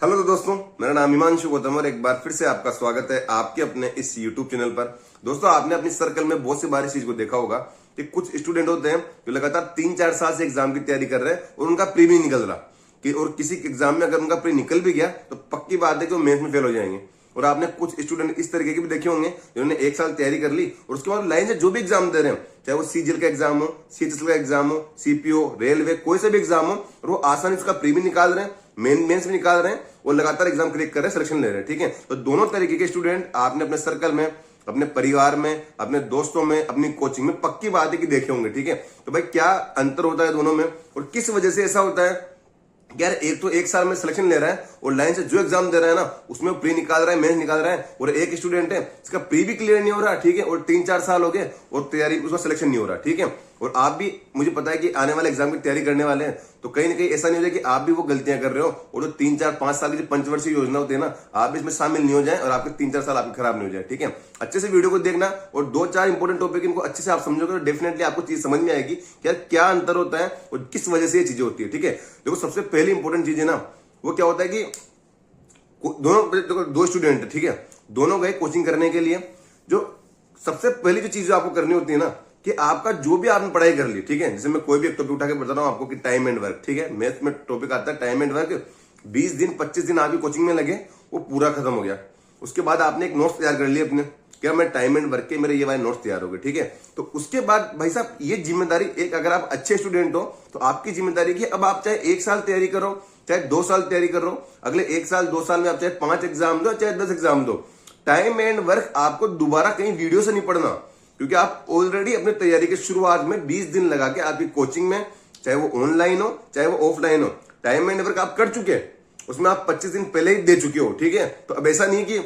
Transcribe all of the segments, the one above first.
Hello दोस्तों, मेरा नाम हिमांशु गौतम और एक बार फिर से आपका स्वागत है आपके अपने इस YouTube चैनल पर। दोस्तों, आपने अपनी सर्कल में बहुत सी बार इस चीज को देखा होगा कि कुछ स्टूडेंट होते हैं जो लगातार 3-4 साल से एग्जाम की तैयारी कर रहे हैं और उनका प्री भी निकल रहा कि और किसी एग्जाम में अगर उनका प्री निकल भी गया तो पक्की बात है कि वो मेंस में फेल हो जाएंगे। और आपने कुछ स्टूडेंट इस तरीके के भी देखे होंगे जिन्होंने 1 साल तैयारी कर ली और उसके बाद लाइन से जो भी एग्जाम दे रहे हैं, चाहे वो सीजीएल का एग्जाम हो, सीएचएसएल का एग्जाम हो, सीपीओ, रेलवे, कोई सा भी एग्जाम हो, और वो आसानी उसका प्री भी निकाल रहे हैं, मेंस भी निकाल रहे हैं और लगातार एग्जाम क्रैक कर रहे हैं, सिलेक्शन ले रहे हैं। ठीक है, तो दोनों तरीके के स्टूडेंट आपने अपने सर्कल में, अपने परिवार में, अपने दोस्तों में, अपनी कोचिंग में पक्की बात है कि देखे होंगे। ठीक है, तो भाई क्या अंतर होता है दोनों में और किस वजह से ऐसा होता है? यार एक तो 1 साल में सिलेक्शन ले रहा है और लाइन से जो एग्जाम दे रहा है ना उसमें प्री निकाल रहा है, मेंस निकाल रहा है, और एक स्टूडेंट है इसका प्री भी क्लियर नहीं हो रहा। ठीक है, और 3-4 साल हो गए और तैयारी उसका सिलेक्शन नहीं हो रहा। ठीक है, और आप भी, मुझे पता है कि आने वाले एग्जाम की तैयारी करने वाले हैं, तो कहीं ना कहीं ऐसा नहीं हो जाए कि आप भी वो गलतियां कर रहे हो और जो 3-4-5 साल की जो पंचवर्षीय योजना होती है ना, आप भी इसमें शामिल नहीं हो जाए और आपके 3-4 साल आपके खराब नहीं हो जाए। ठीक है, अच्छे से वीडियो को देखना और 2-4 इंपॉर्टेंट टॉपिक इनको अच्छे से आप समझोगे तो डेफिनेटली आपको चीज समझ में आएगी कि यार क्या अंतर होता है और किस वजह से ये चीजें होती है। ठीक है, देखो सबसे पहली इंपॉर्टेंट चीज है ना, वो क्या होता है कि दोनों दो स्टूडेंट है, ठीक है, दोनों गए कोचिंग करने के लिए। जो सबसे पहली जो चीज आपको करनी होती है ना कि आपका जो भी आपने पढ़ाई कर ली, ठीक है, जैसे मैं कोई भी एक टॉपिक उठा के बता रहा हूं आपको कि टाइम एंड वर्क, ठीक है, मैथ में टॉपिक आता है टाइम एंड वर्क। 20 दिन 25 दिन आपकी कोचिंग में लगे, वो पूरा खत्म हो गया। उसके बाद आपने एक नोट्स तैयार कर लिए अपने, क्या मैं टाइम एंड वर्क के मेरे ये वाले नोट्स तैयार हो गए। ठीक है, तो उसके बाद भाई साहब ये जिम्मेदारी, एक अगर आप अच्छे स्टूडेंट हो तो आपकी जिम्मेदारी की अब आप चाहे 1 साल तैयारी करो, चाहे 2 साल तैयारी करो, अगले 1 साल 2 साल में आप चाहे 5 एग्जाम दो, चाहे 10 एग्जाम दो, टाइम एंड वर्क आपको दोबारा कहीं वीडियो से नहीं पढ़ना, क्योंकि आप ऑलरेडी अपनी तैयारी के शुरुआत में 20 दिन लगा के आपकी कोचिंग में, चाहे वो ऑनलाइन हो चाहे वो ऑफलाइन हो, टाइम एंड वर्क आप कर चुके, उसमें आप 25 दिन पहले ही दे चुके हो। ठीक है, तो अब ऐसा नहीं कि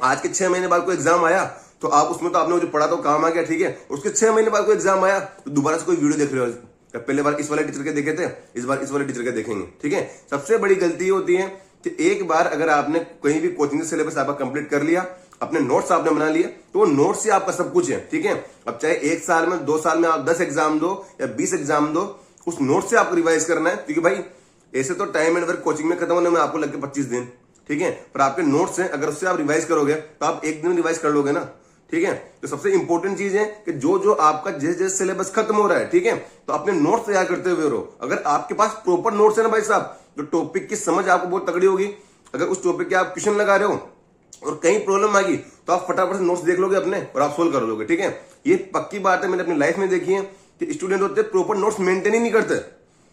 आज के 6 महीने बाद कोई एग्जाम आया तो आप उसमें तो आपने जो पढ़ा तो काम आ गया, ठीक है, उसके 6 महीने बाद कोई एग्जाम आया तो दोबारा से कोई वीडियो देख रहे हो, पहले बार इस वाले टीचर के देखे थे, इस बार इस वाले टीचर के देखेंगे। ठीक है, सबसे बड़ी गलती होती है कि एक बार अगर आपने कहीं भी कोचिंग सिलेबस आपका कंप्लीट कर लिया, अपने नोट्स आपने बना लिए, तो वो नोट्स से आपका सब कुछ है। ठीक है, अब चाहे 1 साल में 2 साल में आप 10 एग्जाम दो या 20 एग्जाम दो, उस नोट से आपको रिवाइज करना है, क्योंकि भाई ऐसे तो टाइम एंड वर्क कोचिंग में खत्म होने में आपको लगे 25 दिन, ठीक है, पर आपके नोट्स हैं, अगर उससे आप रिवाइज करोगे तो आप 1 दिन में रिवाइज कर लोगे ना। ठीक है, तो सबसे इंपॉर्टेंट चीज है कि जो जो आपका जैसे जैसे सिलेबस खत्म हो रहा है, ठीक है, तो अपने नोट्स तैयार करते हुए रहो। अगर आपके पास प्रॉपर नोट्स है ना भाई साहब, तो टॉपिक की समझ आपको बहुत तगड़ी होगी। अगर उस टॉपिक के आप क्वेश्चन लगा रहे हो और कहीं प्रॉब्लम आ गई तो आप फटाफट से नोट्स देख लोगे अपने और आप सोल्व कर लोगे। ठीक है, ये पक्की बात है, मैंने अपनी लाइफ में देखी है कि स्टूडेंट होते हैं प्रॉपर नोट्स मेंटेन ही नहीं करते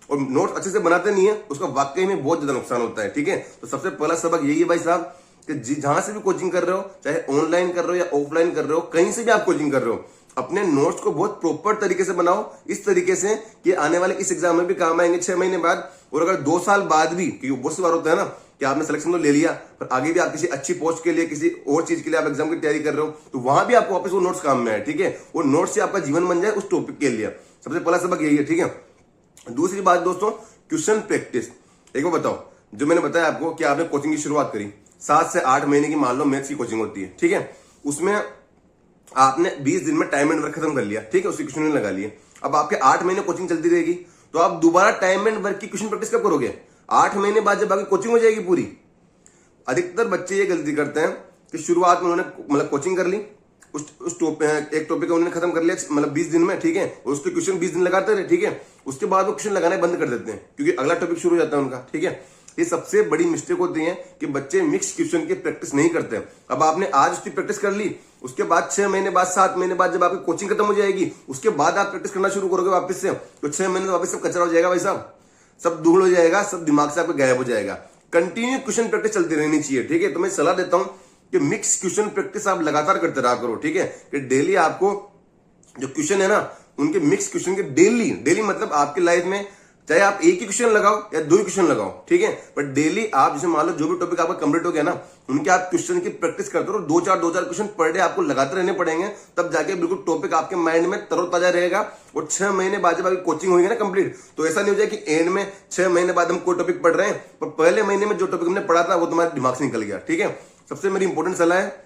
और नोट्स अच्छे से बनाते नहीं है, उसका वाकई में बहुत ज्यादा नुकसान होता है। ठीक है, तो सबसे पहला सबक यही है भाई साहब कि जहां से भी कोचिंग कर रहे हो, चाहे ऑनलाइन कर रहे हो या ऑफलाइन कर रहे हो, कहीं से भी आप कोचिंग कर रहे हो, अपने नोट्स को बहुत प्रॉपर तरीके से बनाओ, इस तरीके से कि आने वाले इस एग्जाम में भी काम आएंगे 6 महीने बाद। और अगर 2 साल बाद भी, क्योंकि बहुत सी बार होता है ना कि आपने सिलेक्शन तो ले लिया पर आगे भी आप किसी अच्छी पोस्ट के लिए, किसी और चीज के लिए आप एग्जाम की तैयारी कर रहे हो, तो वहां भी आपको वापस वो नोट्स काम में आए। ठीक है, वो नोट्स से आपका जीवन बन जाए उस टॉपिक के लिए, सबसे पहला सबक यही है। ठीक है, दूसरी बात दोस्तों, क्वेश्चन प्रैक्टिस। एक बार बताओ, जो मैंने बताया आपको कि आपने कोचिंग की शुरुआत करी, 7 से 8 महीने की मान लो मैथ्स की कोचिंग होती है, ठीक है, उसमें आपने 20 दिन में टाइम एंड वर्क खत्म कर लिया, ठीक है, उसके क्वेश्चन लगा लिए। अब आपके 8 महीने कोचिंग चलती रहेगी, तो आप दोबारा टाइम एंड वर्क की क्वेश्चन प्रैक्टिस कब करोगे? 8 महीने बाद जब आपकी कोचिंग हो जाएगी पूरी। अधिकतर बच्चे ये गलती करते हैं कि शुरुआत में उन्होंने मतलब कोचिंग कर ली, एक टॉपिक उन्होंने खत्म कर लिया मतलब 20 दिन में, ठीक है, और उसके क्वेश्चन 20 दिन लगाते रहे, ठीक है, उसके बाद वो क्वेश्चन लगाने बंद कर देते हैं क्योंकि अगला टॉपिक शुरू हो जाता है उनका। ठीक है, ये सबसे बड़ी मिस्टेक होती है कि बच्चे मिक्स क्वेश्चन की प्रैक्टिस नहीं करते। अब आपने आज उसकी प्रैक्टिस कर ली, उसके बाद 6 महीने बाद 7 महीने बाद जब आपकी कोचिंग खत्म हो जाएगी, उसके बाद आप प्रैक्टिस करना शुरू करोगे वापस से, तो 6 महीने में वापस सब कचरा हो जाएगा भाई साहब, सब धूल हो जाएगा, सब दिमाग से आपका गायब हो जाएगा। कंटिन्यू क्वेश्चन प्रैक्टिस चलती रहनी चाहिए। ठीक है, तो मैं सलाह देता हूं कि मिक्स क्वेश्चन प्रैक्टिस आप लगातार करते रहा करो। ठीक है, कि डेली आपको जो क्वेश्चन है ना उनके मिक्स क्वेश्चन के डेली मतलब आपकी लाइफ में चाहे आप एक ही क्वेश्चन लगाओ या 2 ही क्वेश्चन लगाओ, ठीक है, पर डेली आप जैसे मान लो जो भी टॉपिक आपका कंप्लीट हो गया ना, उनके आप क्वेश्चन की प्रैक्टिस करते रहो। 2-4 क्वेश्चन पर डे आपको लगाते रहने पड़ेंगे, तब जाके बिल्कुल टॉपिक आपके माइंड में तरोताजा रहेगा। और 6 महीने बाद जब आपकी कोचिंग होगी ना कंप्लीट, तो ऐसा नहीं हो जाए कि एंड में 6 महीने बाद हम कोई टॉपिक पढ़ रहे हैं पर पहले महीने में जो टॉपिक हमने पढ़ा था वो तुम्हारे दिमाग से निकल गया। ठीक है, सबसे मेरी इंपॉर्टेंट सलाह है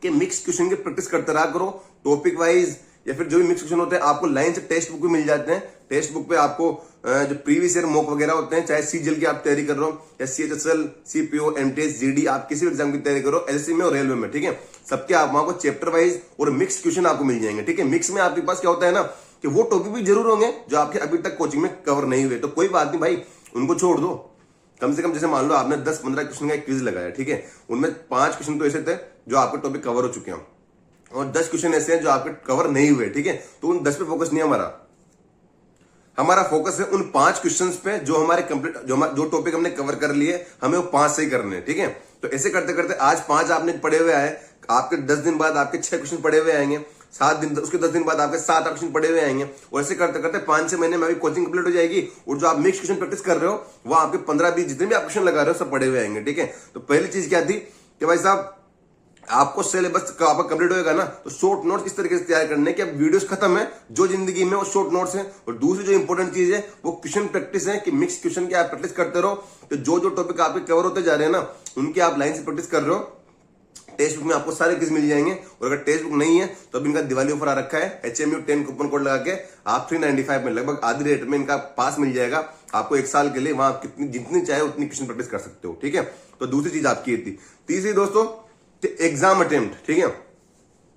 कि मिक्स क्वेश्चन की प्रैक्टिस करते रहा करो, टॉपिक वाइज या फिर जो भी मिक्स क्वेश्चन होते हैं आपको लाइन से टेक्स्ट बुक भी मिल जाते हैं, टेक्स्ट बुक पे आपको जो प्रीवियस ईयर मॉक वगैरह होते हैं, चाहे सीजीएल की आप तैयारी कर रहे हो या सीएचएसएल, सीपीओ, एमटीएस, जीडी, आप किसी भी एग्जाम की तैयारी करो, एसएससी में और रेलवे में, ठीक है, सबके आप वहां को चैप्टर वाइज और मिक्स क्वेश्चन आपको मिल जाएंगे, ठीक है। मिक्स में आपके पास क्या होता है ना कि वो टॉपिक भी जरूर होंगे जो आपके अभी तक कोचिंग में कवर नहीं हुए, तो कोई बात नहीं भाई, उनको छोड़ दो। कम से कम जैसे मान लो आपने 10-15 क्वेश्चन का एक क्विज लगाया, ठीक है, उनमें 5 क्वेश्चन तो ऐसे थे जो आपके टॉपिक कवर हो चुके हैं और 10 क्वेश्चन ऐसे हैं जो आपके कवर नहीं हुए, ठीक है। तो उन 10 पे फोकस नहीं हमारा फोकस है उन 5 क्वेश्चंस पे जो हमारे कंप्लीट जो टॉपिक हमने कवर कर लिए, हमें वो 5 सही करने हैं, ठीक है। तो ऐसे करते करते आज 5 आपने पढ़े हुए आए, आपके 10 दिन बाद आपके 6 क्वेश्चन पढ़े हुए आएंगे, 7 दिन, उसके 10 दिन बाद आपके 7-8 क्वेश्चन पढ़े हुए आएंगे, और ऐसे करते करते 5-6 महीने में अभी कोचिंग कंप्लीट हो जाएगी, और जो आप मिक्स क्वेश्चन प्रैक्टिस कर रहे हो वो आपके 15-20 जितने भी आप क्वेश्चन लगा रहे हो सब पढ़े हुए आएंगे, ठीक है। तो पहली चीज क्या थी कि भाई साहब आपको सिलेबस आपका कंप्लीट होएगा ना, तो शॉर्ट नोट्स किस तरीके से तैयार करने कि अब वीडियोस खत्म है, जो जिंदगी में वो शॉर्ट नोट्स है। और दूसरी जो इंपॉर्टेंट चीज है वो क्वेश्चन प्रैक्टिस है कि मिक्स क्वेश्चन की आप प्रैक्टिस करते रहो, तो जो टॉपिक आपके कवर होते जा रहे हैं ना उनकी आप लाइन से प्रैक्टिस कर रहे हो। टेक्स्ट बुक में आपको सारे क्विज मिल जाएंगे, और अगर टेक्स्ट बुक नहीं है तो अभी इनका दिवाली ऑफर आ रखा है, HMU 10 कूपन कोड लगा के आप 395 में लगभग आधी रेट में इनका पास मिल जाएगा आपको 1 साल के लिए, वहां आप जितनी चाहे उतनी क्वेश्चन प्रैक्टिस कर सकते हो, ठीक है। तो दूसरी चीज आपकी ये थी। तीसरी दोस्तों एग्जाम अटेम्प्ट, ठीक है,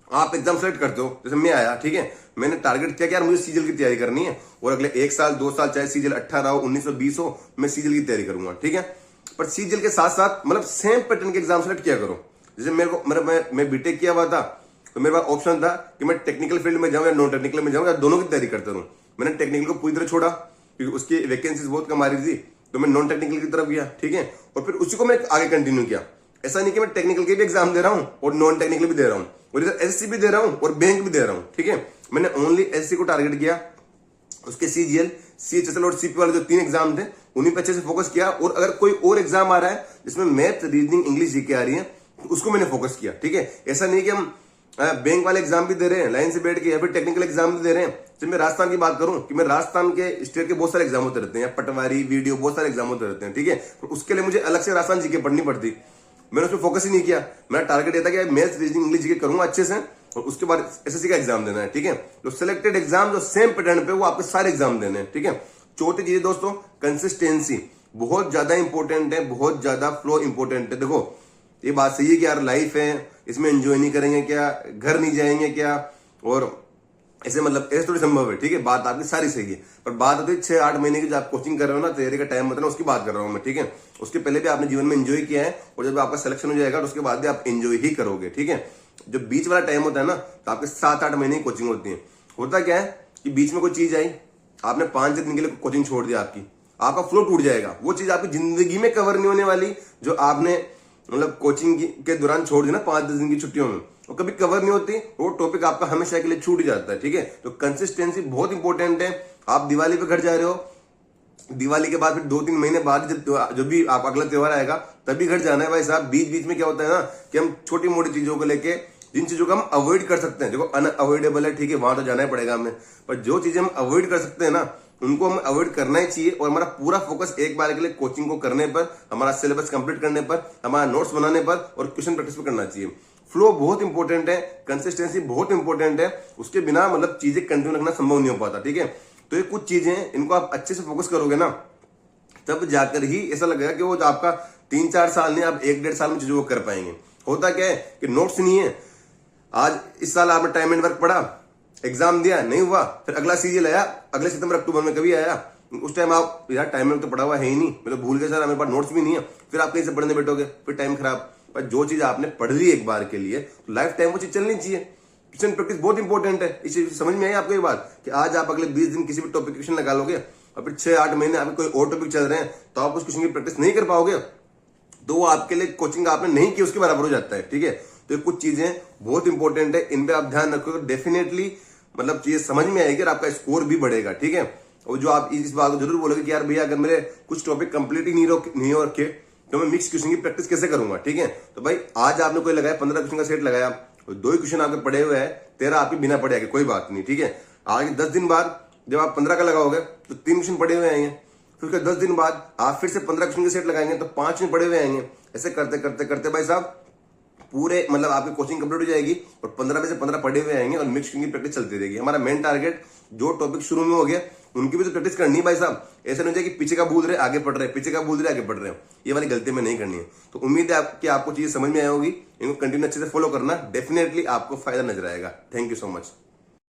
आप एग्जाम सेलेक्ट करते हो, जैसे मैं आया, ठीक है, मैंने टारगेट किया कि यार मुझे सीजीएल की तैयारी करनी है और अगले 1 साल 2 साल चाहे सीजीएल 18 हो 19 हो 20 हो मैं सीजीएल की तैयारी करूंगा, ठीक है। पर सीजीएल के साथ साथ मतलब सेम पैटर्न के एग्जाम सेलेक्ट किया करो। जैसे मेरे को मैं बीटेक किया हुआ था तो मेरे पास ऑप्शन था कि मैं टेक्निकल फील्ड में जाऊं या नॉन टेक्निकल में जाऊं या दोनों की तैयारी करता रहूं। मैंने टेक्निकल को पूरी तरह छोड़ा क्योंकि उसकी वैकेंसीज बहुत कम आ रही थी, तो मैं नॉन टेक्निकल की तरफ गया, ठीक है, और फिर उसी को मैं आगे कंटिन्यू किया। ऐसा नहीं कि मैं टेक्निकल के भी एग्जाम दे रहा हूं और नॉन टेक्निकल भी दे रहा हूं, और इधर एसएससी भी दे रहा हूं और बैंक भी दे रहा हूं, ठीक है। मैंने ओनली एसएससी को टारगेट किया, उसके सीजीएल, सीएचएसएल और सीपी वाले जो 3 एग्जाम थे उन्हीं पे अच्छे से फोकस किया, और अगर कोई और एग्जाम आ रहा है जिसमें मैथ, रीजनिंग, इंग्लिश, जीके आ रही है तो उसको मैंने फोकस किया, ठीक है। ऐसा नहीं कि हम बैंक वाले एग्जाम भी दे रहे हैं लाइन से बैठ के या फिर टेक्निकल एग्जाम भी दे रहे हैं। जब मैं राजस्थान की बात करूं कि मैं राजस्थान के स्टेट के बहुत सारे एग्जाम होते रहते हैं, पटवारी, वीडियो, बहुत सारे एग्जाम होते रहते हैं, ठीक है। तो उसके लिए मुझे अलग से राजस्थान जीके पढ़नी पड़ती, मैंने उसमें फोकस ही नहीं किया। मेरा टारगेट ये था कि मैथ्स, रीजनिंग, इंग्लिश, जीके करूंगा अच्छे से और उसके बाद एसएससी का एग्जाम देना है, ठीक है। तो सिलेक्टेड एग्जाम जो सेम पैटर्न पे वो आपके सारे एग्जाम देने हैं, ठीक है। चौथी चीज दोस्तों कंसिस्टेंसी बहुत ज्यादा इंपॉर्टेंट है, बहुत ज्यादा फ्लो इंपॉर्टेंट है। देखो ये बात सही है कि यार लाइफ है, इसमें एंजॉय नहीं करेंगे क्या, घर नहीं जाएंगे क्या, और ऐसे मतलब ऐसे थोड़ी संभव है, ठीक है। बात आपकी सारी सही है, पर बात होती है 6-8 महीने की जो आप कोचिंग कर रहे हो ना, तैयारी का टाइम होता है ना, उसकी बात कर रहा हूं मैं, ठीक है। उसके पहले भी आपने जीवन में एंजॉय किया है, और जब आपका सिलेक्शन हो जाएगा तो उसके बाद भी आप एंजॉय ही करोगे, ठीक है। जो बीच वाला टाइम होता है ना तो आपके 7-8 महीने की कोचिंग होती है। होता क्या है कि बीच में कोई चीज आई, आपने 5 दिन के लिए कोचिंग छोड़ दिया, आपका फ्लो टूट जाएगा, वो चीज आपकी जिंदगी में कवर नहीं होने वाली जो आपने मतलब कोचिंग के दौरान छोड़ दी ना 5-10 दिन की छुट्टियों में, वो कभी कवर नहीं होती, वो टॉपिक आपका हमेशा के लिए छूट जाता है, ठीक है। तो कंसिस्टेंसी बहुत इंपॉर्टेंट है। आप दिवाली पे घर जा रहे हो, दिवाली के बाद फिर 2-3 महीने बाद जब भी आप अगला त्योहार आएगा तभी घर जाना है भाई साहब। बीच बीच में क्या होता है ना कि हम छोटी मोटी चीजों को लेके, जिन चीजों को हम अवॉइड कर सकते हैं, देखो अनअवॉइडेबल है, ठीक है, वहां तो जाना ही पड़ेगा हमें, पर जो चीजें हम अवॉइड कर सकते हैं ना उनको हम अवॉइड करना ही चाहिए, और हमारा पूरा फोकस एक बार के लिए कोचिंग को करने पर, हमारा सिलेबस कंप्लीट करने पर, हमारा नोट्स बनाने पर और क्वेश्चन प्रैक्टिस पर करना चाहिए। फ्लो बहुत इंपॉर्टेंट है, कंसिस्टेंसी बहुत इंपॉर्टेंट है, उसके बिना मतलब चीजें कंटिन्यू रखना संभव नहीं हो पाता, ठीक है। तो ये कुछ चीजें इनको आप अच्छे से फोकस करोगे ना तब जाकर ही ऐसा लगेगा कि वो आपका 3-4 साल नहीं, आप 1-1.5 साल में चीजों को कर पाएंगे। होता क्या है कि नोट्स नहीं है, आज इस साल आपने टाइम एंड वर्क पढ़ा, एग्जाम दिया, नहीं हुआ, फिर अगला सीजीएल आया, अगले सितंबर अक्टूबर में कभी आया, उस टाइम आप यार टाइम एंड तो पढ़ा हुआ है ही नहीं, मतलब भूल गए सर मेरे पास नोट्स भी नहीं है, फिर आप कहीं से पढ़ने बैठोगे, फिर टाइम खराब। पर जो चीज आपने पढ़ ली एक बार के लिए तो लाइफ टाइम वो चीज चलनी चाहिए। क्वेश्चन प्रैक्टिस बहुत इंपॉर्टेंट है। इस चीज समझ में आई आपको ये बात कि आज आप अगले 20 दिन किसी भी टॉपिक क्वेश्चन लगा लोगे और फिर 6-8 महीने आपके कोई और टॉपिक चल रहे हैं तो आप उस क्वेश्चन की प्रैक्टिस नहीं कर पाओगे, तो वो आपके लिए कोचिंग आपने नहीं की उसके बराबर हो जाता है, ठीक है। तो ये कुछ चीजें बहुत इंपॉर्टेंट है, इन पे आप ध्यान रखोगे डेफिनेटली मतलब चीजें समझ में आएगी और आपका स्कोर भी बढ़ेगा, ठीक है। और जो आप इस बात को जरूर बोलोगे कि यार भैया अगर मेरे कुछ टॉपिक कंप्लीट ही नहीं हो रखे तो मैं मिक्स क्वेश्चन की प्रैक्टिस कैसे करूंगा, ठीक है। तो भाई आज आपने कोई लगाया 15 क्वेश्चन का सेट लगाया, तो 2 ही क्वेश्चन आपके पड़े हुए हैं, 13 आपके बिना पड़े आगे, कोई बात नहीं, ठीक है। आगे 10 दिन बाद जब आप 15 का लगाओगे तो 3 क्वेश्चन पड़े हुए आएंगे, फिर उसके 10 दिन बाद आप फिर से 15 क्वेश्चन के सेट लगाएंगे तो 5 क्वेश्चन पड़े हुए आएंगे। ऐसे करते करते करते भाई साहब पूरे मतलब आपकी कोचिंग कंप्लीट हो जाएगी और 15 में से 15 पढ़े हुए आएंगे और मिक्स की प्रैक्टिस चलती रहेगी। हमारा मेन टारगेट जो टॉपिक शुरू में हो गया उनकी भी तो प्रैक्टिस करनी है भाई साहब। ऐसा नहीं चाहिए कि पीछे का भूल रहे आगे पढ़ रहे, पीछे का भूल रहे आगे पढ़ रहे हो, ये वाली गलती में नहीं करनी है। तो उम्मीद है कि आपको चीजें समझ में आई होगी, इनको कंटिन्यू अच्छे से फॉलो करना, डेफिनेटली आपको फायदा नजर आएगा। Thank you so much.